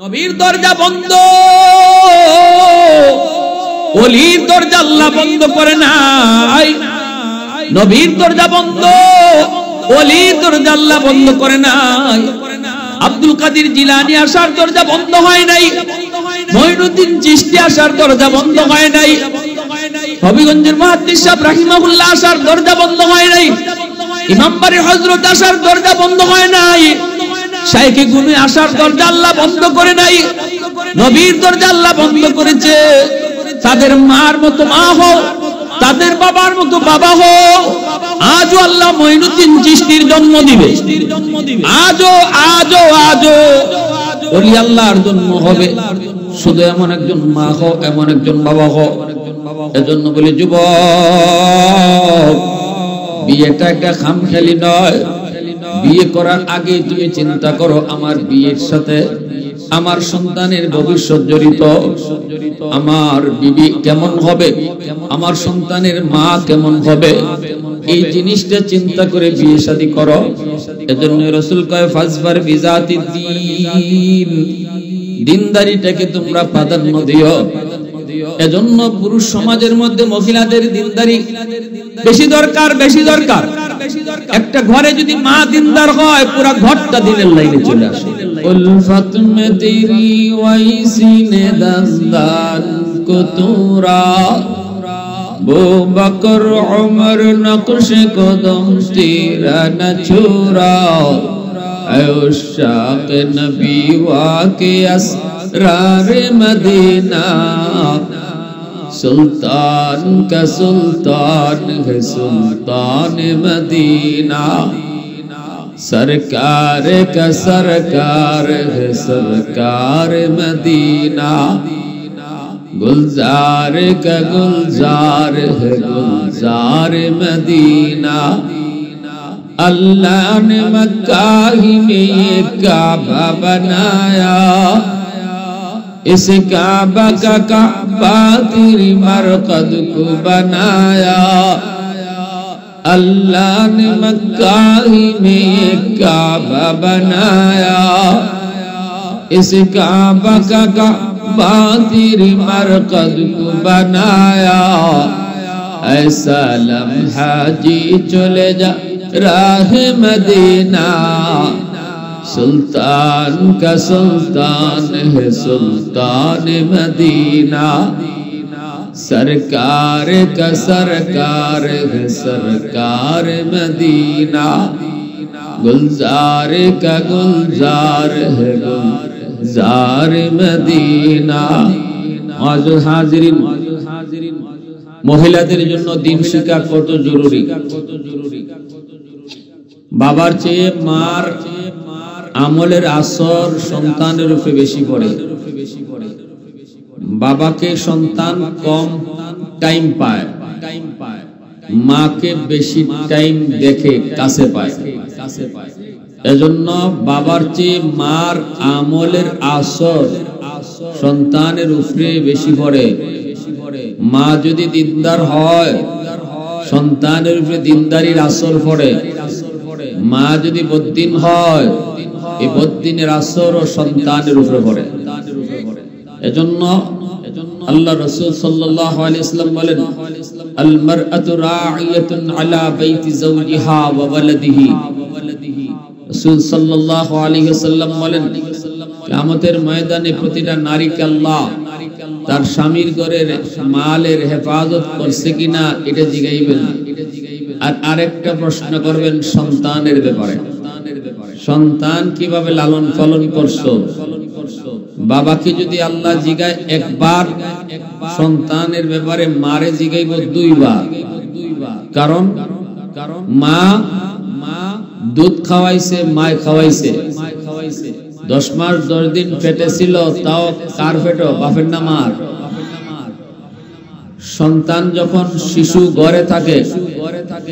নবীর দরজা বন্ধ, ওলির দরজা আল্লাহ বন্ধ করে নাই। নবীর দরজা বন্ধ, ওলির দরজা আল্লাহ বন্ধ করে নাই। আব্দুল কাদের জিলানী আসার দরজা বন্ধ হয় নাই, মঈনুদ্দিন চিশতি আসার দরজা বন্ধ হয় নাই, হবিগঞ্জের মুহাদ্দিস সাহেব রাহিমাহুল্লাহ আসার দরজা বন্ধ হয় নাই, ইমাম বাড়ি হযরত আসার দরজা বন্ধ হয় নাই, শাইখে গুনি আসার দরজা আল্লাহ বন্ধ করে নাই। নবীর দরজা আল্লাহ বন্ধ করেছে। তাদের মার মতো মা হও, তাদের বাবার মতো বাবা হও। আজও আল্লাহ মঈনুদ্দিন চিশতির জন্ম দিবে, আজও আজও আজও ওলি আল্লাহর জন্ম হবে। শুধু এমন একজন মা হও, এমন একজন বাবা হও। এজন্য বলি যুবক, বিয়েটা একটা খামখেয়ালি নয়। বিয়ে করার আগে তুমি চিন্তা করো, আমার বিয়ের সাথে আমার সন্তানের ভবিষ্যৎ জড়িত, আমার বিবি কেমন হবে, আমার সন্তানের মা কেমন হবে, এই জিনিসটা চিন্তা করে বিয়ে শাদী করো। এজন্য রাসূল কয় ফাজবার বিজাতিদ দ্বীন, দিনদারিটাকে তোমরা প্রাধান্য দিও। এজন্য পুরুষ সমাজের মধ্যে মহিলাদের দিনদারি বেশি দরকার, বেশি দরকার। একটা ঘরে যদি মা দিনদার হয়, পুরো ঘরটা দিনের লাইনে চলে আসে। উলফত মে তেরি ওয়াইসিনে দাস্তান কুতুরা, বো বকর উমর নকশে কদম তেরা ন ছুরা, আয়ুশাক নবী ওয়াকে আসরারে মদিনা, सुल्तान का सुल्तान है सुल्तान मदीना, सरकार का सरकार है सरकार मदीना, गुलजार का गुलजार है गुलजार मदीना। अल्लाह ने मक्का ही में ये काबा बनाया, इस काबा का काबा तेरी मरकद को बनाया। अल्लाह ने मक्का ही में एक काबा बनाया, इस काबा का काबा तेरी मरकद को बनाया। ऐसा लम्हा जी चले जा राह मदीना, सुल्तान का सुल्तान है सुल्तान मदीना, सरकार का सरकार है सरकार मदीना, गुलजार का गुलजार है गुलजार मदीना। आज हाजिरिन, মহিলাদের জন্য দিন শিক্ষা কত জরুরি। বাবার চেয়ে মার আমলের আসর সন্তানের উপরে বেশি পড়ে। বাবাকে সন্তান কম টাইম পায়, মাকে বেশি টাইম দেখে, কাছে পায়। এজন্য বাবার চেয়ে মার আমলের আসর সন্তানের উপরে বেশি পড়ে। মা যদি দিনদার হয়, সন্তানের উপরে দিনদারির আসর পড়ে। মা যদি বদ্দিন হয়, এই বদ্দিনের আসর ও সন্তানের উপরে পড়ে। এজন্য আল্লাহ রাসূল সাল্লাল্লাহু আলাইহি ওয়াসাল্লাম বলেন, আল মারআতু রা'ইয়াতুন আলা বাইতি যাওজিহা ওয়া ওয়ালাদিহি। রাসূল সাল্লাল্লাহু আলাইহি ওয়াসাল্লাম বলেন, কিয়ামতের ময়দানে প্রতিটা নারীকে আল্লাহ তার স্বামীর ঘরের মালের হেফাজত করছে কিনা এটা জিজ্ঞাসা। আর আরেকটা প্রশ্ন করবেন সন্তানের ব্যাপারে, সন্তান কিভাবে লালন পালন করছো। বাবাকে যদি আল্লাহ জিগায় একবার, সন্তানের ব্যাপারে মারে জিগাইব দুইবার। কারণ মা দুধ খাওয়াইছে, মায় খাওয়াইছে। 10 মাস 10 দিন পেটে ছিল, তাও কার পেটে? বাপের না মার? সন্তান যখন শিশু ঘরে থাকে,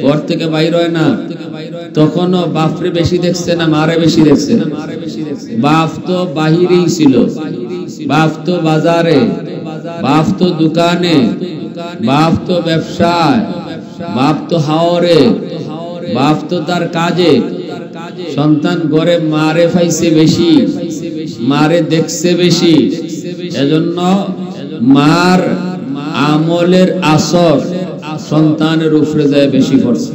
ঘর থেকে বাইর হয় না, তখনও বাপরে বেশি দেখছে না মারে বেশি দেখছে? বাপ তো বাহিরেই ছিল, বাপ তো বাজারে, বাপ তো দোকানে, বাপ তো ব্যবসায়, বাপ তো হাওরে, বাপ তো তার কাজে। সন্তান ঘরে মারে পাইছে বেশি, মারে দেখছে বেশি, এজন্য মার আমলের আসর সন্তানের উপরে যায় বেশি পড়ছে।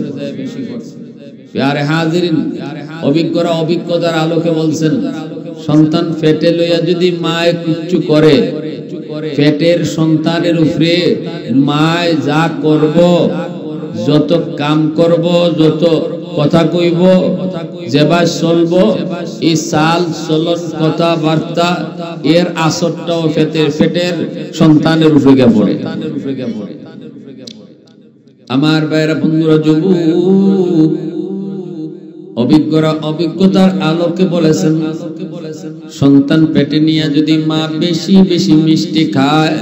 প্যারে হাজিরিন, অভিজ্ঞরা অভিজ্ঞতার আলোকে বলছেন, সন্তান পেটে লইয়া যদি মায়ে কিচ্ছু করে, পেটের সন্তানের উপরে মায় যা করব, যত কাম করব, যত কথা কইব, যেভাবে চলব, এই চাল চলন কথাবার্তা এর আসরটাও পেটের সন্তানের উপরে পড়ে। আমার ভাইরা বন্ধুরা, যুবক অভিজ্ঞরা অভিজ্ঞতার আলোকে বলেছেন, সন্তান পেটে নিয়ে যদি মা বেশি বেশি মিষ্টি খায়,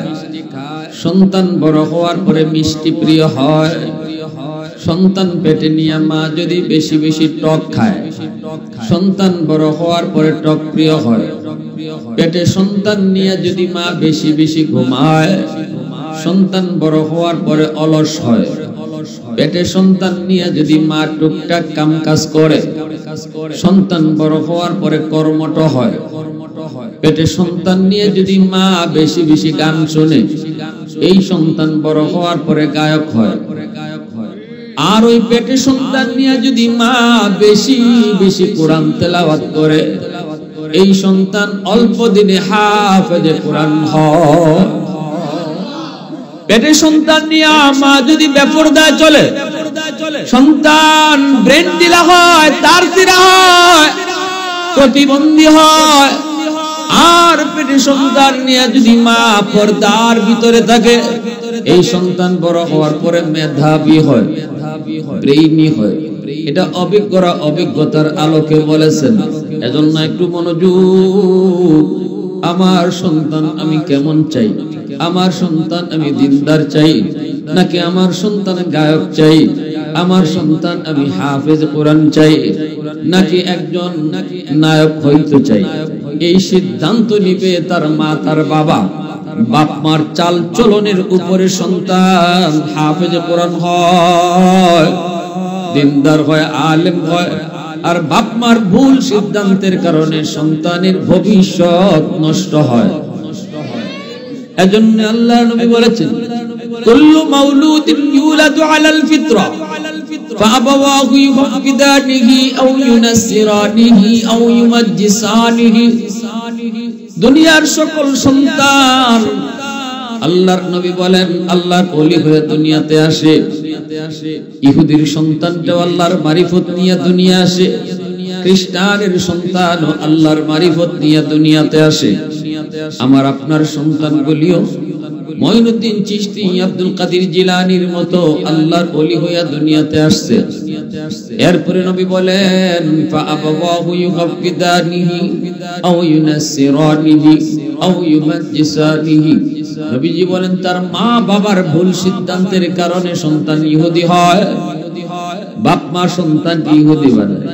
সন্তান বড় হওয়ার পরে মিষ্টি প্রিয় হয়। সন্তান পেটে নিয়ে মা যদি বেশি বেশি টক খায়, সন্তান বড় হওয়ার পরে টক প্রিয় হয়। পেটে সন্তান নিয়ে যদি মা বেশি বেশি ঘুমায়, সন্তান বড় হওয়ার পরে অলস হয়। পেটে সন্তান নিয়ে যদি মা টুকটাক কাম কাজ করে, সন্তান বড় হওয়ার পরে কর্মঠ হয়। পেটে সন্তান নিয়ে যদি মা বেশি বেশি গান শোনে, এই সন্তান বড় হওয়ার পরে গায়ক হয়। আর ওই পেটে সন্তান নিয়ে যদি মা বেশি বেশি কোরআন তেলাওয়াত করে, এই সন্তান অল্প দিনে হাফেজে কোরআন হয়। পেটে সন্তান নিয়ে মা যদি বেপরদায় চলে, সন্তান ব্রেন দিলা হয়, তার দিলা হয়, প্রতিবন্ধী হয়। আর পেটে সন্তান নিয়ে যদি মা পর্দার ভিতরে থাকে, এই সন্তান বড় হওয়ার পরে মেধাবী হয়, ব্রেইনি হয়। এটা অভিজ্ঞরা অভিজ্ঞতার আলোকে বলেছেন। এজন্য একটু মনোযোগ। আমার সন্তান আমি কেমন চাই? আমার সন্তান আমি দিনদার চাই, নাকি আমার সন্তান গায়ক চাই? আমার সন্তান আমি হাফেজ কোরআন চাই, নাকি একজন নায়ক হইতে চাই? এই সিদ্ধান্ত নিবে তার মা, তার বাবা। বাপ মার চাল চলনের উপরে সন্তান হাফেজ কোরআন হয়, দিনদার হয়, আলেম হয়। আর বাপ মার ভুল সিদ্ধান্তের কারণে সন্তানের ভবিষ্যৎ নষ্ট হয়। এজন্য আল্লাহর নবী বলেছেন, কুল্লু মাউলুদিন ইউলাদু আলাল ফিতরা ফাআবাওয়াহু ইউহাফিদানিহি আও ইউনাসসিরানিহি আও ইউমাজ্জিসানিহি। দুনিয়ার সকল সন্তান, আল্লাহর নবী বলেন, আল্লাহর ওলি হয়ে দুনিয়াতে আসে। ইহুদির সন্তানটাও আল্লাহর মারিফত নিয়ে দুনিয়া আসে, খ্রিস্টানের সন্তানও আল্লাহর মারিফত নিয়ে দুনিয়াতে আসে। আমার আপনার সন্তানগুলিও মঈনুদ্দিন চিশতি, আব্দুল কাদের জিলানীর মতো আল্লাহর ওলি হয়ে দুনিয়াতে আসছে। এরপরে নবী বলেন, ফাআবাওয়াহু ইউহাফিদানিহি আও ইউনাসসিরানিহি আও ইউমাজ্জিসানিহি। নবীজি বলেন, তার মা বাবার ভুল সিদ্ধান্তের কারণে সন্তান ইহুদি হয়, বাপ মা সন্তান ইহুদি বানায়।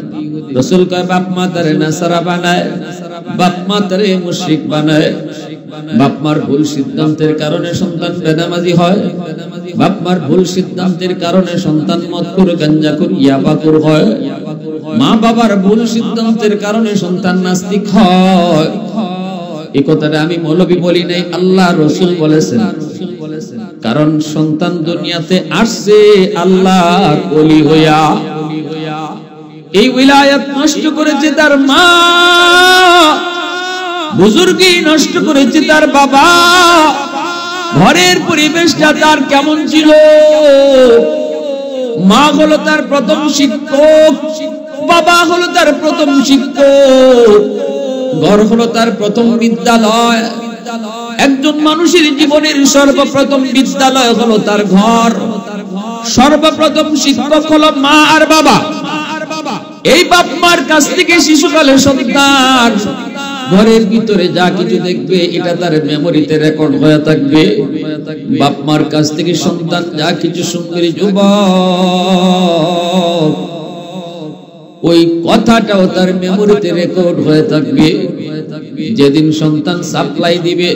রাসূল কয়, বাপ মা তারে নাসারা বানায়, বাপ মা তারে মুশরিক বানায়। বাপ মার ভুল সিদ্ধান্তের কারণে সন্তান বেনামাজি হয়, বাপ মার ভুল সিদ্ধান্তের কারণে সন্তান মদখোর, গাঞ্জাখোর, ইয়াবাখোর হয়। মা বাবার ভুল সিদ্ধান্তের কারণে সন্তান নাস্তিক হয়। এই কথাটা আমি মৌলবী বলি নাই, আল্লাহ রাসূল বলেছেন। কারণ সন্তান দুনিয়াতে আসছে আল্লাহর ওলি হইয়া। এই উলায়াত নষ্ট করেছে তার মা, বুজুর্গি নষ্ট করেছে তার বাবা। ঘরের পরিবেশটা তার কেমন ছিল? মা হলো তার প্রথম শিক্ষক, বাবা হলো তার প্রথম শিক্ষক, ঘর হলো তার প্রথম বিদ্যালয়। একজন মানুষের জীবনের সর্বপ্রথম বিদ্যালয় হলো তার ঘর, সর্বপ্রথম শিক্ষক হলো মা আর বাবা। এই বাপ মার কাছ থেকে শিশুকালে সন্তান ঘরের ভিতরে যা কিছু দেখবে, এটা তার মেমোরিতে রেকর্ড হয়ে থাকবে। বাপ মার কাছ থেকে সন্তান যা কিছু শুনবে, যুবক, ওই কথাটাও তার মেমোরিতে রেকর্ড হয়ে থাকবে। যেদিন সন্তান সাপ্লাই দিবে,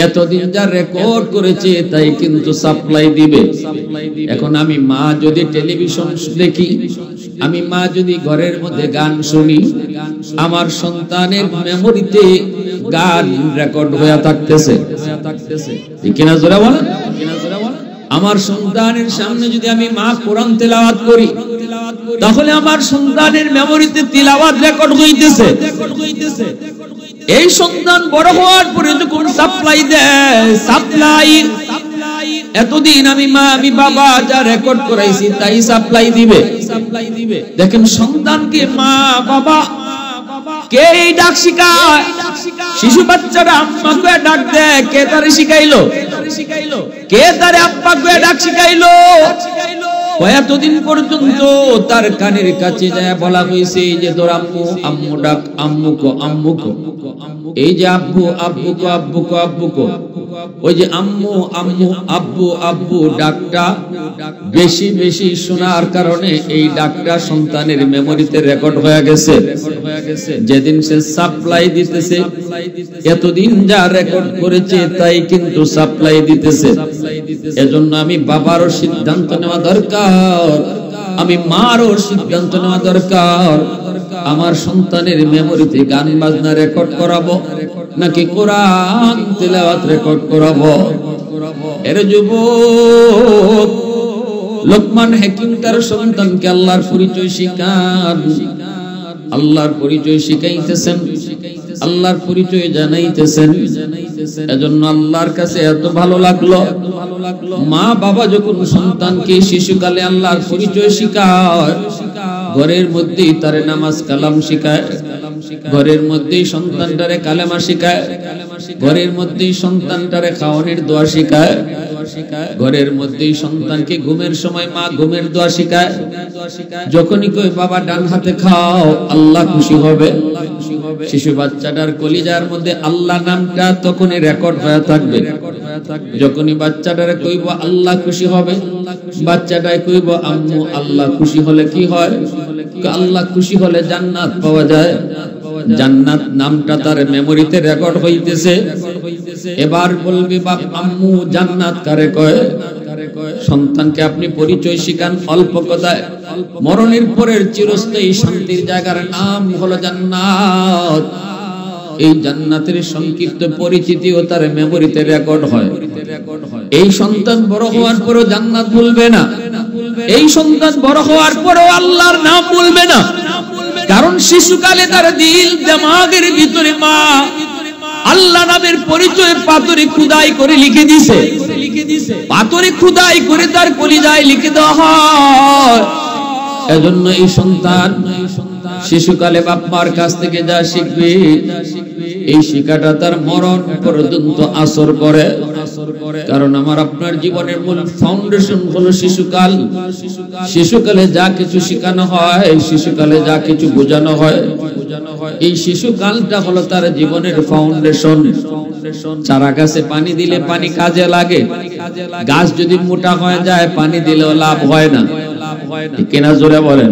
এতদিন যা রেকর্ড করেছে তাই কিন্তু সাপ্লাই দিবে। এখন আমি মা যদি টেলিভিশন দেখি, আমি মা যদি ঘরের মধ্যে গান শুনি, আমার সন্তানের মেমোরিতে গান রেকর্ড হয়ে থাকতেছে। ঠিক না জোরে বলেন? আমার সন্তানের সামনে যদি আমি মা কোরআন তেলাওয়াত করি, তাহলে আমার সন্তানের মেমোরিতে তিলাওয়াত রেকর্ড হইতেছে। এই সন্তান বড় হওয়ার পরে যখন সাপ্লাই দেয়, সাপ্লাই এতদিন আমি মা আমি বাবা যা রেকর্ড করাইছি তাই সাপ্লাই দিবে। দেখেন সন্তানকে মা বাবা কে ডাক শিখায়? শিশু বাচ্চারা আম্মা কয়ে ডাক দেয়, কে তারে শিখাইলো? কে তারে আব্বা কয়ে ডাক শিখাইলো? কয়েকদিন পর্যন্ত তার কানের কাছে যায় বলা হয়েছে যে তোর আম্মু আম্মু ডাক, আম্মুকো আম্মুকো। এই যে আব্বু আব্বুকো আব্বুকো আব্বুকো, ওই যে আম্মু আম্মু আব্বু আব্বু ডাকটা বেশি বেশি শোনার কারণে এই ডাকটা সন্তানের মেমোরিতে রেকর্ড হয়ে গেছে। যেদিন সে সাপ্লাই দিতেছে, এতদিন যা রেকর্ড করেছে তাই কিন্তু সাপ্লাই দিতেছে। এজন্য আমি বাবারও সিদ্ধান্ত নেওয়া দরকার, আমি মারও সিদ্ধান্ত নেওয়া দরকার। আমার সন্তানের মেমোরিতে গান বাজনা রেকর্ড করাবো নাকি কোরআন তিলাওয়াত রেকর্ড করাবো? এর যুবক লোকমান হাকিম তার সন্তানকে আল্লাহর পরিচয় শিখান, আল্লাহর পরিচয় শিখাইতেছেন, আল্লাহর পরিচয় জানাইতেছেন। এজন্য আল্লাহর কাছে এত ভালো লাগলো, মা বাবা যখন সন্তানকে শিশুকালে আল্লাহর পরিচয় শিখায়, ঘরের মধ্যেই তারে নামাজ কালাম শিখায়, ঘরের মধ্যেই সন্তানটারে কালেমা শিখায়, ঘরের মধ্যেই সন্তানটারে খাওয়ানোর দোয়া শিখায়, ঘরের মধ্যেই সন্তানকে ঘুমের সময় মা ঘুমের দোয়া শিখায়। যখনই কই বাবা ডান হাতে খাও, আল্লাহ খুশি হবে। শিশু বাচ্চাটার কলিজার মধ্যে আল্লাহ নামটা তখনই রেকর্ড হয়ে থাকবে। যখনই বাচ্চাটারে কইব আল্লাহ খুশি হবে, বাচ্চাটাই কইব আম্মু আল্লাহ খুশি হলে কি হয়? আল্লাহ খুশি হলে জান্নাত পাওয়া যায়। জান্নাত নামটা তার মেমোরিতে রেকর্ড হইতেছে। এবার বলবি বাপ আম্মু জান্নাত কারে কয়? সন্তানকে আপনি পরিচয় শিখান অল্প কথায়। মরণের পরের চিরস্থায়ী শান্তির জায়গার নাম হলো জান্নাত। এই জান্নাতের সংক্ষিপ্ত পরিচিতিও তার মেমোরিতে রেকর্ড হয়। এই সন্তান বড় হওয়ার পরও জান্নাত ভুলবে না, এই সন্তান বড় হওয়ার পরও আল্লাহর নাম ভুলবে না। কারণ শিশুকালে তার দিল দিমাগের ভিতরে মা আল্লাহ নামের পরিচয় পাথরে খোদাই করে লিখে দিয়েছে। পাথরে খোদাই করে তার কলিজায় লিখে দেওয়া হয়। এজন্য এই সন্তান শিশুকালে বাপ মার কাছ থেকে যা শিখবে, এই শিক্ষাটা তার মরণ পর্যন্ত আসর করে। কারণ আমার আপনার জীবনের মূল ফাউন্ডেশন হলো শিশুকাল। শিশুকালে যা কিছু শেখানো হয়, শিশুকালে যা কিছু বোঝানো হয়, এই শিশুকালটা হলো তার জীবনের ফাউন্ডেশন। চারা গাছে পানি দিলে পানি কাজে লাগে, গাছ যদি মোটা হয়ে যায় পানি দিলেও লাভ হয় না। কেনা জোরে বলেন?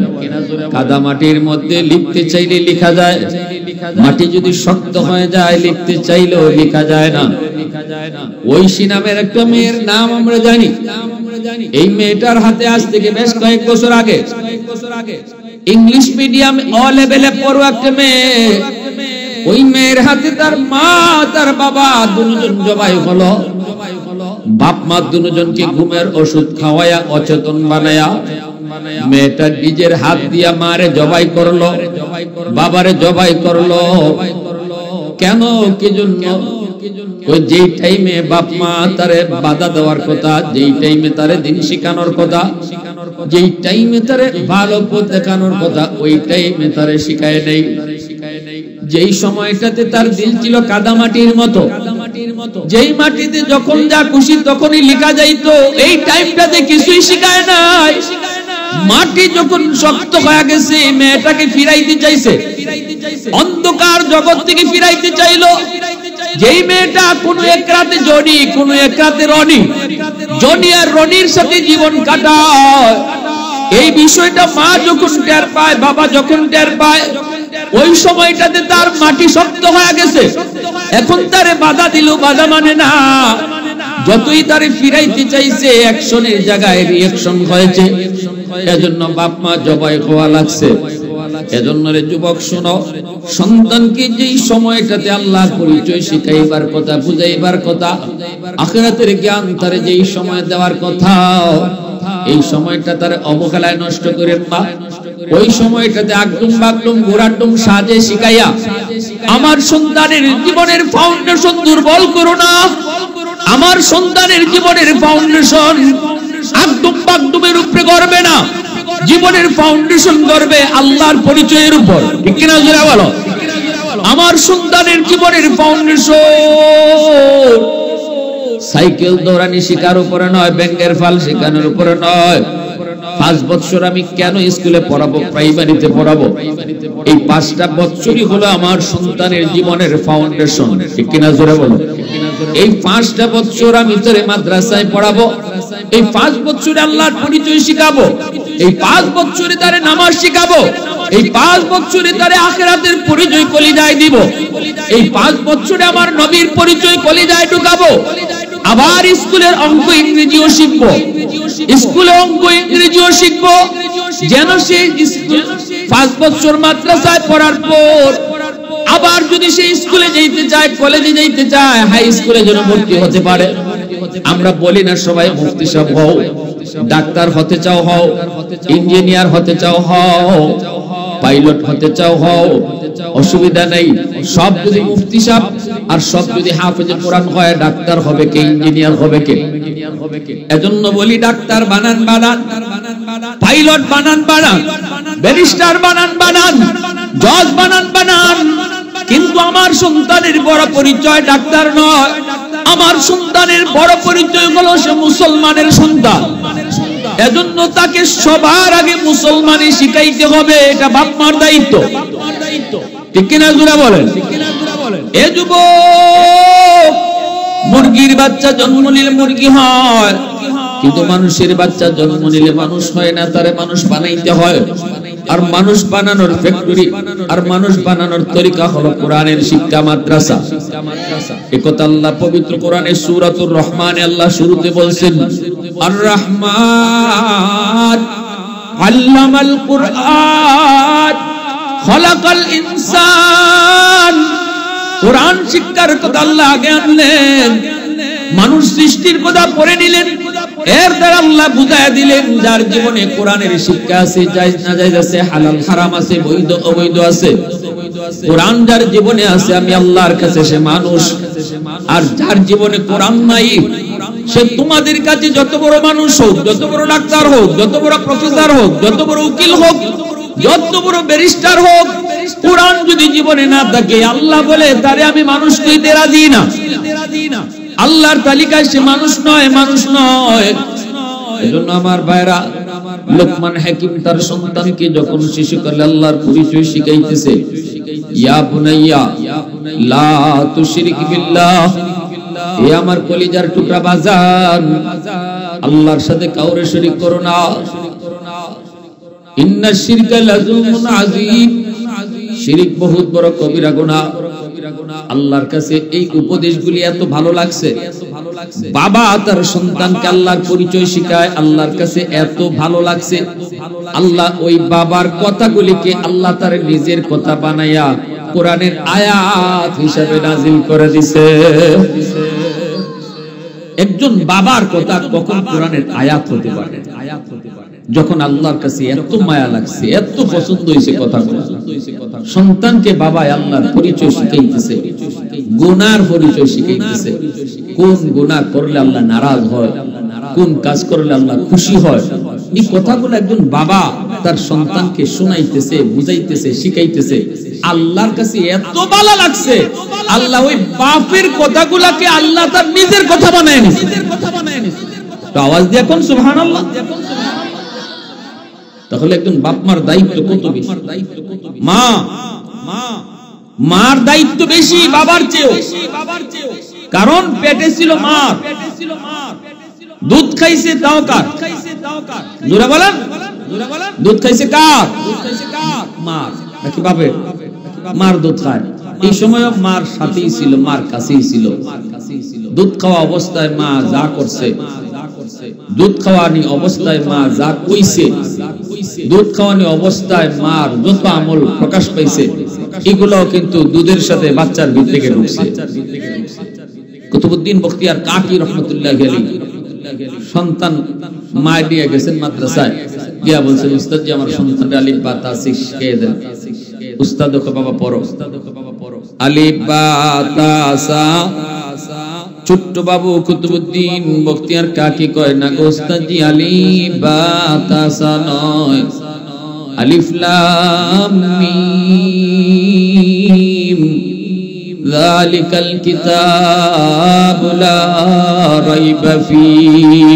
কাদা মাটির মধ্যে লিখতে চাইলে লেখা যায়, মাটি যদি শক্ত হয়ে যায় লিখতে চাইলেও লেখা যায় না। ঐশী নামের একটা মেয়ের নাম আমরা জানি। এই মেয়েটার হাতে আজ থেকে বেশ কয়েক বছর আগে ইংলিশ মিডিয়াম অ লেভেলে পড়ো একটা মেয়ে, ওই মেয়ের হাতে তার মা তার বাবা দুজন জবাই হলো। বাপ মা দুজনকে ঘুমের ওষুধ খাওয়ায়া অচেতন বানায়া মেয়েটা নিজের হাত দিয়া মারে জবাই করলো, বাবারে জবাই করলো। কেন? কি জন্য? ওই যেই টাইমে বাপ মা তারে বাধা দেওয়ার কথা, যেই টাইমে তারে দিন শিখানোর কথা, যেই টাইমে তারে ভালো পথ দেখানোর কথা, ওই টাইমে তারে শিখায় নেই। যেই সময়টাতে তার দিল ছিল কাদামাটির মতো, যেই মাটিতে যখন যা খুশি তখনই লেখা যাইতো, এই টাইমটাতে কিছুই শিখায় নাই। মাটি যখন শক্ত হয়ে গেছে, মেয়েটাকে ফিরাইতে চাইছে, অন্ধকার জগৎ থেকে ফিরাইতে চাইলো। যেই মেয়েটা কোন এক রাতে জনি, কোন এক রাতে রনি, জনি আর রনির সাথে জীবন কাটায়, এই বিষয়টা মা যখন টের পায়, বাবা যখন টের পায়, ওই সময়টাতে তার মাটি শক্ত হয়ে গেছে। এখন তারে বাধা দিল, বাধা মানে না। যতই তারে ফিরাইতে চাইছে, অ্যাকশনের জায়গায় রিঅ্যাকশন হয়েছে। এজন্য বাপ মা জবাই খাওয়া লাগছে। এজন্য রে যুবক শোনো, সন্তানকে যেই সময়টাতে আল্লাহর পরিচয় শিখাইবার কথা, বুঝাইবার কথা, আখিরাতের জ্ঞান তারে যেই সময় দেওয়ার কথা, এই সময়টা তার অবহেলায় নষ্ট করেন না। ওই সময়টাতে আগডুম বাগডুম ঘোরাডুম সাজে শিখাইয়া আমার সন্তানের জীবনের ফাউন্ডেশন দুর্বল করো না। আমার সন্তানের জীবনের ফাউন্ডেশন আগডুম বাগডুমের উপরে গড়বে না, জীবনের ফাউন্ডেশন গড়বে আল্লাহর পরিচয়ের উপর। ঠিক কিনা জোরে বলো। আমার সন্তানের জীবনের ফাউন্ডেশন সাইকেল দৌড়ানি শিকার উপরে নয়, ব্যাংকের ফাল শেখানোর উপরে নয়। 5 বছর আমি কেন স্কুলে পড়াবো, প্রাইমারিতে পড়াবো? এই 5টা বছরই হলো আমার সন্তানের জীবনের ফাউন্ডেশন। ঠিক কিনা জোরে বলো। এই 5টা বছর আমি তোরে মাদ্রাসায় পড়াবো, এই 5 বছরে আল্লাহর পরিচয় শিখাবো, এই 5 বছরে তারে নামাজ শিখাবো, এই 5 বছরে তারে আখিরাতের পরিচয় কলিজায় দিব, এই 5 বছরে আমার নবীর পরিচয় কলিজায় ঢুকাবো। আবার স্কুলের অঙ্ক ইংরেজিও শিখবো, স্কুলে অঙ্ক ইংরেজিও শিখবো, যেন সে 5 বছর মাদ্রাসায় পড়ার পর আবার যদি সে স্কুলে যেতে চায়, কলেজে যেতে চায়, হাই স্কুলে যেন ভর্তি হতে পারে। আমরা বলি না সবাই মুফতি সাহেব হও, ডাক্তার হতে চাও হও, ইঞ্জিনিয়ার হতে চাও হও, পাইলট হতে চাও হও, অসুবিধা নেই। সব যদি মুফতি সাহেব আর সব যদি হাফেজে কোরআন হয়, ডাক্তার হবে কে, ইঞ্জিনিয়ার হবে কে? এজন্য বলি ডাক্তার বানান বানান, পাইলট বানান বানান, ব্যারিস্টার বানান বানান, জজ বানান বানান, কিন্তু আমার সন্তানের বড় পরিচয় ডাক্তার নয়। আমার সন্তানের বড় পরিচয় হলো সে মুসলমানের সন্তান। এজন্য তাকে সবার আগে মুসলমানি শিখাইতে হবে, এটা বাপ মার দায়িত্ব। ঠিক কিনা জোরে বলেন। এ যুবক, মুরগির বাচ্চা জন্ম নিলে মুরগি হয়, কিন্তু মানুষের বাচ্চা জন্ম নিলে মানুষ হয় না, তারে মানুষ বানাইতে হয়। আর মানুষ বানানোর ফ্যাক্টরি আর মানুষ বানানোর তরিকা হলো কোরআনের শিক্ষা মাদ্রাসা। একথা আল্লাহ পবিত্র কোরআনে সূরাতুর রহমানে আল্লাহ শুরুতে বলছেন, আর রহমান আল্লামাল কুরআন খলাকাল ইনসান। কোরআন শিক্ষার কথা আল্লাহ আগে আনলেন, মানুষ সৃষ্টির কথা পড়ে নিলেন, এর দ্বারা আল্লাহ বুঝায় দিলেন যার জীবনে কোরআনের শিক্ষা আছে, জায়েজ না জায়েজ আছে, হালাল হারাম আছে, বৈধ অবৈধ আছে, কোরআন যার জীবনে আছে আমি আল্লাহর কাছে সে মানুষ। আর যার জীবনে কোরআন নাই, সে তোমাদের কাছে যত বড় মানুষ হোক, যত বড় ডাক্তার হোক, যত বড় প্রফেসর হোক, যত বড় উকিল হোক, যত বড় ব্যারিস্টার হোক, কোরআন যদি জীবনে না থাকে, আল্লাহ বলে তারে আমি মানুষ কইতে রাজি না। আল্লাহর তালিকায় সে মানুষ নয়, মানুষ নয়। এজন্য আমার ভাইরা, লোকমান হাকিম তার সন্তানকে যখন শিশুকালে আল্লাহর পরিচয় শিখাইতেছে, ইয়া বুনাইয়া লা তুশরিক বিল্লাহ, এ আমার কলিজার টুকরা বাজান, আল্লাহর সাথে কাউরে শরীক করো না। ইন্না শিরকা লাযুলমুন আযীম, শিরক বহুত বড় কবিরা গুনাহ। আল্লাহর কাছে এই উপদেশগুলি এত ভালো লাগছে, বাবা তার সন্তানকে আল্লাহর পরিচয় শিখায়, আল্লাহর কাছে এত ভালো লাগছে। আল্লাহ ওই বাবার কথাগুলিকে আল্লাহ তার নিজের কথা বানায়া কোরআনের আয়াত হিসাবে নাজিল করে দিছে। একজন বাবার কথা কখন কোরআনের আয়াত হতে পারে? যখন আল্লাহর কাছে এত মায়া লাগছে, এত পছন্দ হয়েছে কথাগুলো, সন্তানকে বাবা আল্লাহর পরিচয় শিখাইতেছে, গুনার পরিচয় শিখাইতেছে, কোন গুনাহ করলে আল্লাহ নারাজ হয়, কোন কাজ করলে আল্লাহ খুশি হয়, এই কথাগুলো একজন বাবা তার সন্তানকে শোনাইতেছে, বুঝাইতেছে, শিখাইতেছে। আল্লাহর কাছে এত ভালো লাগছে, আল্লাহ ওই বাপের কথাগুলোকে আল্লাহ তার নিজের কথা বানায় নিছে। তো আওয়াজ দিয়ে কোন সুবহানাল্লাহ। তাহলে একজন বাপ মার দায়িত্ব কত বেশি। মার দায়িত্ব বেশি বাবার চেয়ে, কারণ পেটে ছিল মার, দুধ খাইছে তাও কার? জোরে বলেন, দুধ খাইছে কার? মার নাকি বাপে? মার দুধ খায়। এই সময় মার সাথেই ছিল, মার কাছেই ছিল। দুধ খাওয়া অবস্থায় মা যা করছে দুধ খাওয়ানি অবস্থায় মা যা কইছে, দুধ খাওয়ানি অবস্থায় মার যত আমল প্রকাশ পাইছে, এগুলো কিন্তু দুধের সাথে বাচ্চার ভিতরে ঢুকছে। কুতুবউদ্দিন বখতিয়ার কাকি রহমাতুল্লাহি আলাইহি সন্তান মা দিয়ে গেছেন মাদ্রাসায়, গিয়া বলছেন উস্তাদ জি আমার সন্তানকে আলিফ বা তা শিখিয়ে দেন। উস্তাদ ওকে বাবা পড়ো, আলিফ বা তা সা। ছোট্ট বাবু কুতুবউদ্দিন বখতিয়ার কাকি কয় না গো উস্তাদ জি আলিফ বা তা সা নয়, আলিফ লাম মিম যালিকাল কিতাবু লা রাইবা ফীহি।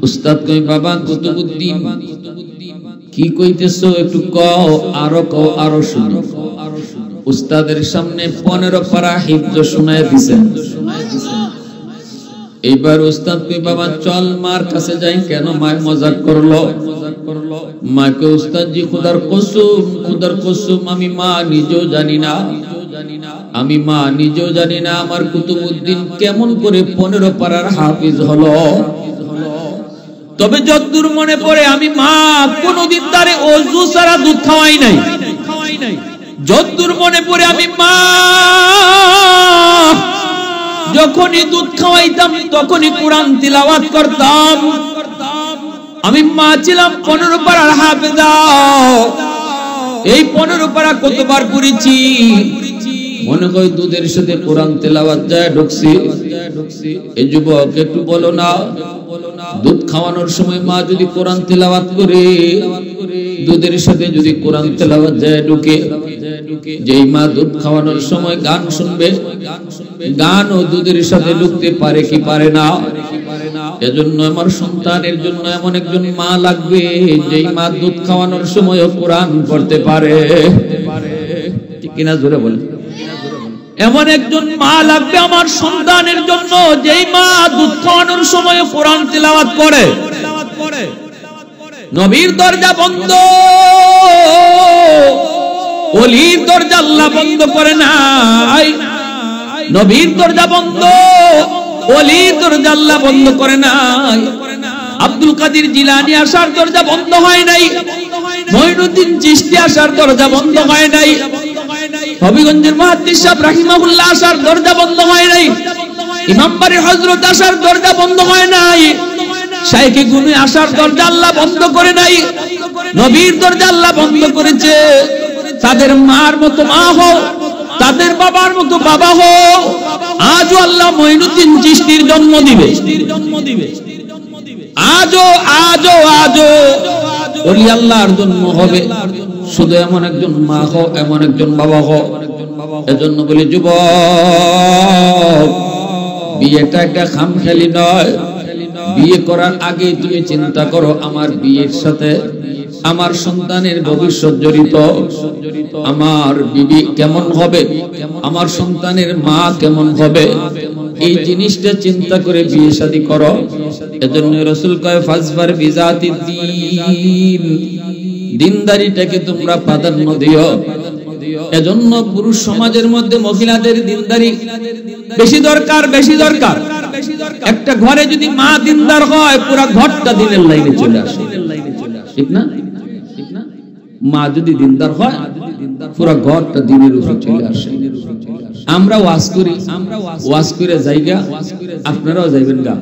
উস্তাদ কই বাবা কুতুবউদ্দিন কি কইতেছো একটু কও, আরো কও, আরো শুনো। উস্তাদের সামনে 15 পারা হিফজ শোনায় দিবেন। এইবার উস্তাদ কই বাবা চল মার কাছে যাই। কেন? মায় মজাক করলো। মাকে উস্তাদ জি খোদার কসম আমি মা নিজেও জানি না, আমি মা নিজেও জানি না আমার কুতুবউদ্দিন কেমন করে 15 পারার হাফিজ হলো। তবে যতদূর মনে পড়ে আমি মা কোনদিন তারে ওযু ছাড়া দুধ খাওয়াই নাই। যতদূর মনে পড়ে আমি মা যখনই দুধ খাওয়াইতাম তখনই কোরআন তিলাওয়াত করতাম। আমি মা ছিলাম 15 পারার হাফেজা। এই 15 পারা কতবার পড়েছি মনে হয় দুধের সাথে কোরআন তেলাওয়াত যায় ঢুকছি। এই যুবক একটু বলো না, দুধ খাওয়ানোর সময় মা যদি কোরআন তেলাওয়াত করে, দুধের সাথে যদি কোরআন তেলাওয়াত যায় ঢুকে, যেই মা দুধ খাওয়ানোর সময় গান শুনবে, গান ও দুধের সাথে ঢুকতে পারে কি পারে না? এজন্য আমার সন্তানের জন্য এমন একজন মা লাগবে যেই মা দুধ খাওয়ানোর সময় কোরআন পড়তে পারে। ঠিক কিনা জোরে বলে? এমন একজন মা লাগবে আমার সন্তানের জন্য যেই মা দুধ খাওয়ানোর সময় কোরআন তিলাওয়াত করে। নবীর দরজা বন্ধ, ওলির দরজা আল্লাহ বন্ধ করে নাই। নবীর দরজা বন্ধ, ওলির দরজা আল্লাহ বন্ধ করে নাই। আব্দুল কাদের জিলানী আসার দরজা বন্ধ হয় নাই, মঈনুদ্দিন চিশতি আসার দরজা বন্ধ হয় নাই, হবিগঞ্জের মুহাদ্দিস সাহেব রাহিমাহুল্লাহ আসার দরজা বন্ধ হয় নাই, ইমাম বাড়ি হযরত আসার দরজা বন্ধ হয় নাই, শাইখে গুনি আসার দরজা আল্লাহ বন্ধ করে নাই। নবীর দরজা আল্লাহ বন্ধ করেছে। তাদের মার মতো মা হও, তাদের বাবার মতো বাবা হও। আজও আল্লাহ মঈনুদ্দিন চিশতির জন্ম দিবে। আজও ওলি আল্লাহর জন্ম হবে। শুধু এমন একজন মা হও, এমন একজন বাবা হও। এজন্য বলি যুবক, বিয়েটা একটা খামখেয়ালি নয়। বিয়ে করার আগে তুমি চিন্তা করো আমার বিয়ের সাথে আমার সন্তানের ভবিষ্যৎ জড়িত, আমার বিবি কেমন হবে, আমার সন্তানের মা কেমন হবে, এই জিনিসটা চিন্তা করে বিয়ে শাদী করো। এজন্য রাসূল কয় ফাজফার বিজাতি দ্বীন, দিনদারিটাকে তোমরা প্রাধান্য দিও। এজন্য পুরুষ সমাজের মধ্যে মহিলাদের দিনদারি বেশি দরকার, বেশি দরকার। একটা ঘরে যদি মা দিনদার হয় পুরো ঘরটা দিনের লাইনে চলে আসে, ঠিক না? মা যদি দিনদার হয় পুরো ঘরটা দিনের উপর চলে আসে। আমরা ওয়াজ করে যাইগা, আপনারাও যাইবেন গা।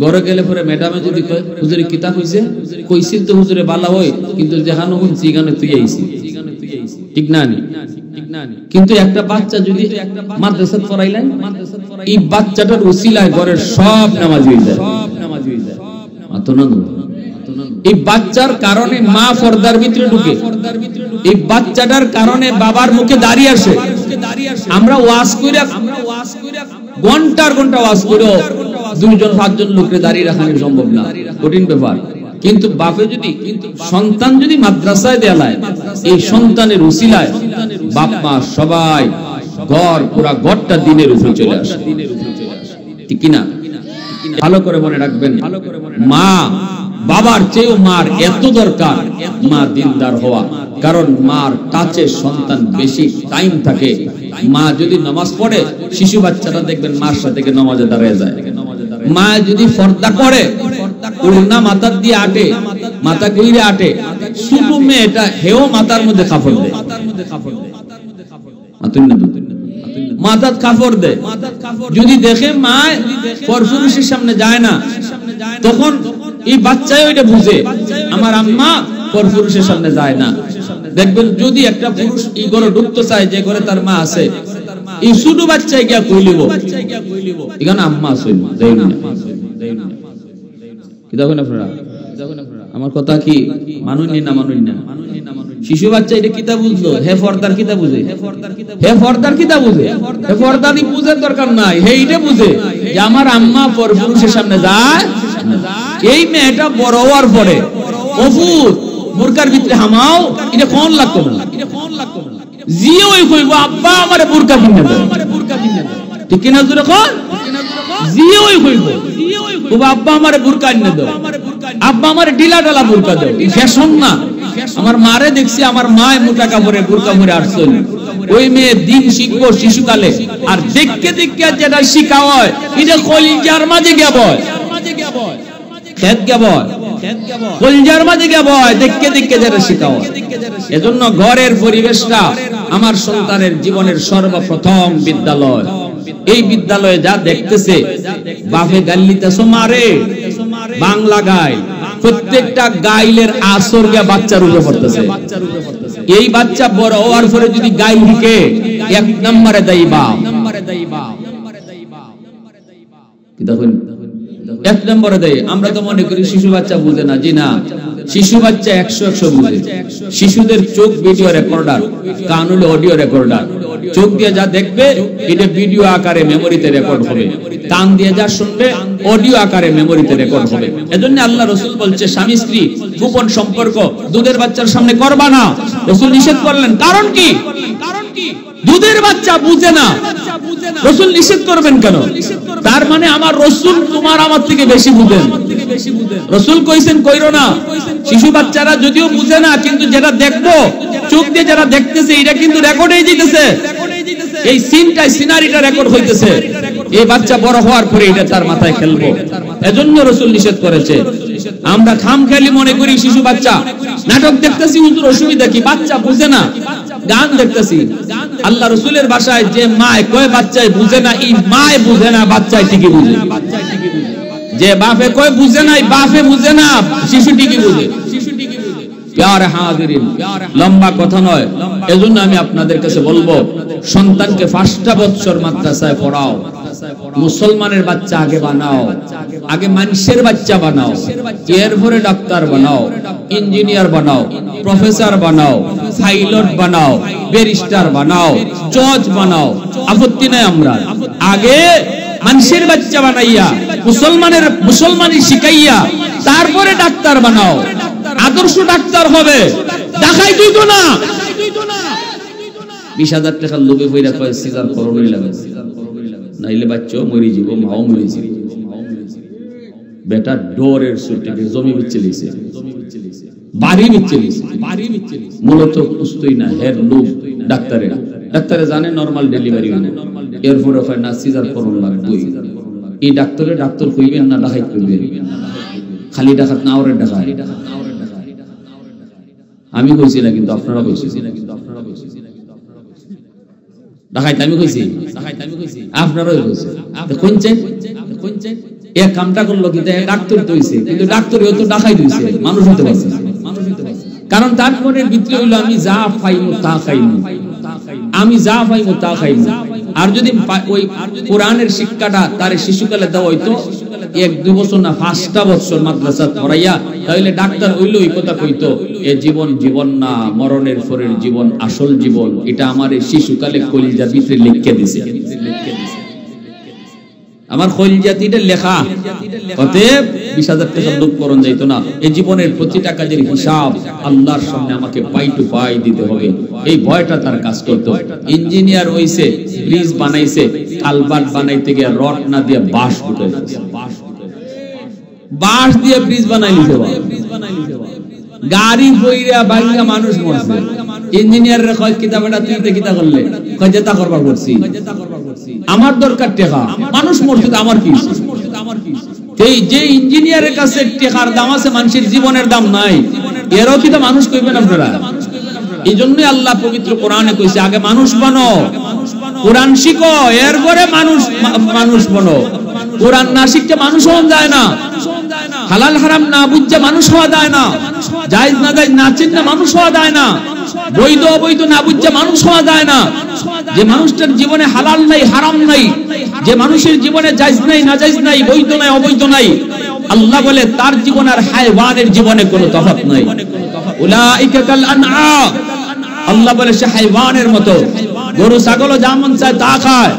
ঘরে গেলে পরে ম্যাডামে যদি কয় হুজুরে কিতাব হইছে, কইছিল তো হুজুরে বালা হয়, কিন্তু যেখানে শুনছি এখানে তুই আইছি, ঠিক না? কিন্তু একটা বাচ্চা যদি মাদ্রাসা পড়াইলেন, এই বাচ্চাটার উসিলায় ঘরের সব নামাজ হয়ে যায়। এই বাচ্চার কারণে মা পর্দার ভিতরে ঢুকে, এই বাচ্চাটার কারণে বাবার মুখে দাঁড়িয়ে আসে। আমরা ওয়াজ কইরা ঘন্টার ঘন্টা ওয়াজ কইরো 2-5 লোকরে দাঁড়িয়ে রাখা সম্ভব না, কঠিন ব্যাপার। কিন্তু বাপে যদি সন্তান যদি মাদ্রাসায় দেয়ালায়, এই সন্তানের উসিলায় বাপ মা সবাই ঘর পুরা ঘরটা দিনের উপরে চলে আসে, ঠিক কিনা? ভালো করে মনে রাখবেন, মা বাবার চেয়েও মার এত দরকার মা দিনদার হওয়া। কারণ মার টাচে সন্তান বেশি টাইম থাকে। মা যদি নামাজ পড়ে, শিশু বাচ্চাটা দেখবেন মার সাথে নামাজে দাঁড়িয়ে যায়। মা যদি পর্দা করে ওড়না মাথার দিয়ে আটে মাথা কইরে আটে ছোট মেয়েটা হেও মাথার মধ্যে কাপড় দেয় মাথার কাপড় দেয় যদি দেখে মা পরপুরুষের সামনে যায় না তখন এই বাচ্চাই ওইটা বুঝে আমার আম্মা পরপুরুষের সামনে যায় না দেখবেন যদি একটা পুরুষ এই ঘরে ঢুকতে চায় যে ঘরে তার মা আছে এই ছোট বাচ্চায় গিয়া কইলিব এখানে আম্মা আছে কি দেখুন আপনারা আমার কথা কি মানুষই না শিশু বাচ্চা এটা কিতা বুঝলো হে ফর্দার কিতা বুঝে হে ফর্দার কিতা বুঝে হে ফর্দারই বুঝার দরকার নাই হে এটা বুঝে যে আমার আম্মা পরপুরুষের সামনে যায় এই মেয়েটা বড় হওয়ার পরে অফুত বোরকার ভিতরে হামাও এটা কোন লাগতো না জিও ওই কইবো আব্বা আমারে বোরকা কিনে দাও ঠিক কিনা জোরে কোন জিও ওই কইবো ও আব্বা আমারে বোরকা কিনে দাও আব্বা আমারে ঢিলা ঢালা বোরকা দাও ফ্যাশন না আমার মারে দেখছি আমার মায় মোটা কাপড়ে বোরকা পরে আসছেন ওই মেয়ে দিন শিখবো শিশুকালে আর দেখতে দেখতে যেটা শিখা হয় এটা কলিজার মাঝে গিয়া বয় খেত গিয়া বয় কলিজার মাঝে গিয়া বয় দেখতে দেখতে যেটা শিখা হয় এজন্য ঘরের পরিবেশটা আমার সন্তানের জীবনের সর্বপ্রথম বিদ্যালয় এই বিদ্যালয়ে যা দেখতেছে বাপে গাল্লিতেছো মারে বাংলা গাই প্রত্যেকটা গাইলের আসর গিয়া বাচ্চার উপরে পড়তেছে এই বাচ্চা বড় হওয়ার পরে যদি গাইল দিকে এক নম্বরে দেই বাপ কি দেখুন এক নম্বরে দেই আমরা তো মনে করি শিশু বাচ্চা বুঝে না জি না শিশু বাচ্চা 100 বুঝে শিশুদের চোখ ভিডিও রেকর্ডার কান হলো অডিও রেকর্ডার চোখ দিয়ে যা দেখবে এটা ভিডিও আকারে মেমোরিতে রেকর্ড হবে কান দিয়ে যা শুনবে অডিও আকারে মেমোরিতে রেকর্ড হবে এজন্য আল্লাহ রাসূল বলছে স্বামী স্ত্রী গোপন সম্পর্ক দুধের বাচ্চার সামনে করবা না রাসূল নিষেধ করলেন কারণ কি দুধের বাচ্চা বুঝে না রাসূল নিষেধ করবেন কেন তার মানে আমার রাসূল তোমার আমার থেকে বেশি বুঝেন রাসূল কইছেন কইরো না শিশু বাচ্চারা যদিও বুঝে না কিন্তু যেটা দেখবো চোখ দিয়ে যারা দেখতেছে এটা কিন্তু রেকর্ড হয়ে যাইতেছে এই সিনারিটা রেকর্ড হইতেছে এই বাচ্চা বড় হওয়ার পরে এটা তার মাথায় খেলবো এজন্য রাসূল নিষেধ করেছে আমরা খামখেয়ালি মনে করি শিশু বাচ্চা নাটক দেখতেছি হুজুর অসুবিধা কি বাচ্চা বুঝে না গান দেখতেছি আল্লাহ রাসূলের ভাষায় যে মায় কয় বাচ্চায় বুঝে না এই মায় বুঝে না বাচ্চায় ঠিকই বুঝে যে বাপে কয় বুঝে না বাপে বুঝে না শিশু ঠিকই বুঝে প্যারে হাজিরিন লম্বা কথা নয় এজন্য আমি আপনাদের কাছে বলবো সন্তানকে 5টা বছর মাদ্রাসায় পড়াও মুসলমানের বাচ্চা আগে বানাও আগে মানুষের বাচ্চা বানাও এরপরে ডাক্তার বানাও ইঞ্জিনিয়ার বানাও প্রফেসর বানাও পাইলট বানাও ব্যারিস্টার বানাও জজ বানাও আপত্তি নাই আমরা আগে মানুষের বাচ্চা বানাইয়া মুসলমানি শিখাইয়া তারপরে ডাক্তার বানাও আদর্শ ডাক্তার হবে দেখাই তুই তো না 20,000 টাকা লোভে পয়রা কয় সিজার করোনই লাগে নাইলে বাচ্চা মরি যাব মাও মরি যাব বেটা ডোরের সুটে জমি বিচলিছে বাড়ি বিচলিছে মূলত কুস্তই না হের লোভ ডাক্তারে জানে নরমাল ডেলিভারি হবে এরপর হয় না সিজার করোন লাগবে এই ডাক্তার কইবেন না ডাকাই কইবেন খালি ডাকাত না ওরে ডাকাই আমি কইছি না কিন্তু আপনারা কইছেন ডাকাইতে আমি কইছি আপনারাও কইছেন কোনছেন এক কামটা করলো কিন্তু ডাক্তার তো হইছে কিন্তু ডাক্তারও তো ডাকাই দিয়েছে মানুষ হতে পারছে না কারণ তার মনের ভিতরে হইলো আমি যা পাইমু তা খাইমু আর যদি ওই কোরআনের শিক্ষাটা তার শিশুকালে দেওয়া হইতো 1-2 বছর না 5টা বছর মাদ্রাসা পড়াইয়া তাহলে ডাক্তার হইলো ওই কথা কইতো এ জীবন না মরণের পরের জীবন আসল জীবন এটা আমার এই শিশুকালে কলিজার ভিতরে লিখে দিয়েছে আমার কলিজাতিটা লেখা অতএব 20,000 টাকা লোভ করণ যাইতো না এই জীবনের প্রতিটা কাজের হিসাব আল্লাহর সামনে আমাকে পাই টু পাই দিতে হবে এই ভয়টা তার কাজ করতো ইঞ্জিনিয়ার হইছে ব্রিজ বানাইছে কালভার্ট বানাইতে গিয়ে রড না দিয়ে বাঁশ দিয়ে ব্রিজ বানাইছে গাড়ি বইরা ভাঙা মানুষ মরছে ইঞ্জিনিয়াররা কয় কিতাবটা তুই কিতা করলে কয় যেটা করবা করছি আমার দরকার টাকা মানুষ মরছে আমার কি এই যে ইঞ্জিনিয়ারের কাছে টাকার দাম আছে মানুষের জীবনের দাম নাই, এরও কি তো মানুষ কইবেন আপনারা? এই জন্যই আল্লাহ পবিত্র কোরআনে কইছে আগে মানুষ বনো, কোরআন শিখো, এরপরে মানুষ বনো। কোরআন না শিখতে মানুষ হওয়া যায় না, হালাল হারাম না বুঝতে মানুষ হওয়া যায় না, জায়েজ না জায়েজ না চিন্তা মানুষ হওয়া যায় না, বৈধ অবৈধ না বুঝতে মানুষ হওয়া যায় না। যে মানুষটার জীবনে হালাল নাই হারাম নাই, যে মানুষের জীবনে জায়েজ নাই না জায়েজ নাই, বৈধ নাই অবৈধ নাই, আল্লাহ বলে তার জীবন আর হায়ওয়ানের জীবনে কোনো তফাৎ নাই। উলাইকা কাল আনআম, আল্লাহ বলে সে হায়ওয়ানের মতো। গরু ছাগলও যা মন চায় তা খায়,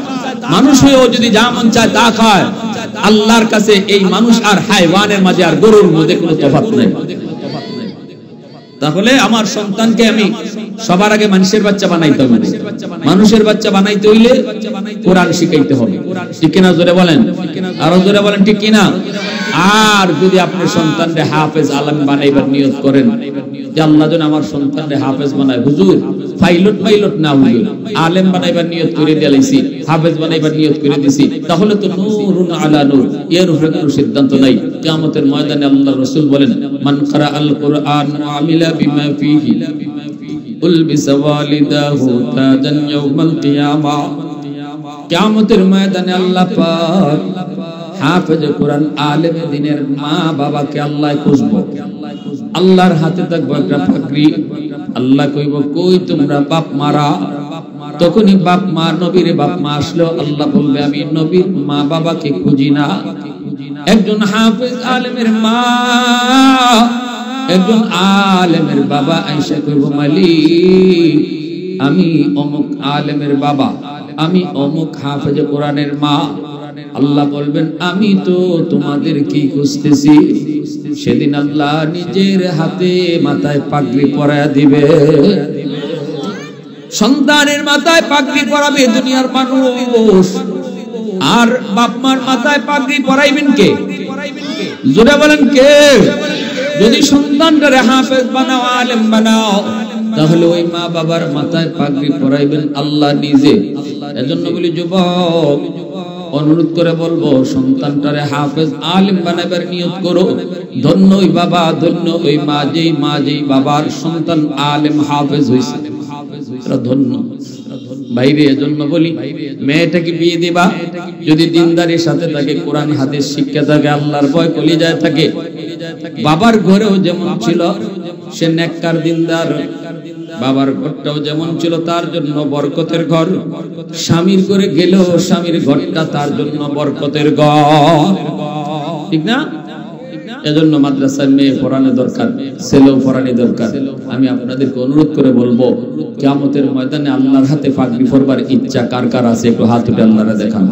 মানুষ হয়েও যদি যা মন চায় তা খায়। আল্লাহর কাছে এই মানুষ আর হায়ওয়ানের মাঝে আর গরুর মধ্যে কোনো তফাৎ নেই। তাহলে আমার সন্তানকে আমি সবার আগে মানুষের বাচ্চা বানাইতে হবে, মানুষের বাচ্চা বানাইতে হইলে কোরআন শিখাইতে হবে। ঠিক কিনা জোরে বলেন, আরো জোরে বলেন ঠিক কিনা? আর যদি আপনি সন্তানকে হাফেজ আলেম বানাইবার নিয়ত করেন যে আল্লাহ যেন আমার সন্তানকে হাফেজ বানায়, হুজুর পাইলট না হুজুর আলেম বানাইবার নিয়ত করে দিয়েছি, হাফেজ বানাইবার নিয়ত করে দিছি, তাহলে তো নূরুন আলা নূর, এর উপরে কোনো সিদ্ধান্ত নাই। কিয়ামতের ময়দানে আল্লাহর রাসূল বলেন মান ক্বারা আল কুরআন ওয়া আমিলা বিমা ফীহি উলবিসা ওয়ালিদাহু তাজান ইয়াউমাল কিয়ামাহ। কিয়ামতের ময়দানে আল্লাহ পাক হাফেজ কোরআন আলেমে দ্বীনের মা বাবাকে আল্লাহ খুঁজবো, আল্লাহর হাতে থাকবে একটা পাগড়ি। আল্লাহ কইব কই তোমরা বাপ মারা? তখনই বাপ মা নবীর বাপ মা আসলো, আল্লাহ বলবে আমি নবীর মা বাবাকে খুঁজি না। একজন হাফেজ আলেমের মা, একজন আলেমের বাবা আয়েশা কইব মালিক আমি অমুক আলেমের বাবা, আমি অমুক হাফেজ কোরআনের মা। আল্লাহ বলবেন আমি তো তোমাদের কি খুঁজতেছি। সেদিন আল্লাহ নিজের হাতে মাথায় পাগড়ি পরায়া দিবে, সন্তানের মাথায় পাগড়ি পরাবে দুনিয়ার মানুষ। আর বাপ মার মাথায় পাগড়ি পরাইবেন কে? জোরে বলেন কে? যদি সন্তানটারে হাফেজ বানাও আলেম বানাও, তাহলে ওই মা বাবার মাথায় পাগড়ি পরাইবেন আল্লাহ নিজে। এজন্য বলি যুবক অনুরোধ করে বলবো সন্তানটারে হাফেজ আলেম বানাবার নিয়ত করো। ধন্য ওই বাবা, ধন্য ওই মা যেই বাবার সন্তান আলেম হাফেজ হইছে, ধন্য বাইরে। এজন্য বলি মেয়েটাকে বিয়ে দিবা যদি দিনদারির সাথে থাকে, কোরআন হাদিস শিক্ষা থাকে, আল্লাহর ভয় কলিজায় থাকে। বাবার ঘরেও যেমন ছিল সে নেককার দিনদার, বাবার ঘরটাও যেমন ছিল তার জন্য বরকতের ঘর, স্বামীর করে গেলেও স্বামীর ঘরটা তার জন্য বরকতের ঘর, ঠিক না? এজন্য মাদ্রাসার মেয়ে পড়ানো দরকার, ছেলেও পড়ানো দরকার। আমি আপনাদেরকে অনুরোধ করে বলবো কিয়ামতের ময়দানে আল্লাহর হাতে পাগড়ি পরবার ইচ্ছা কার কার আছে একটু হাত উঠে আল্লাহরা দেখান।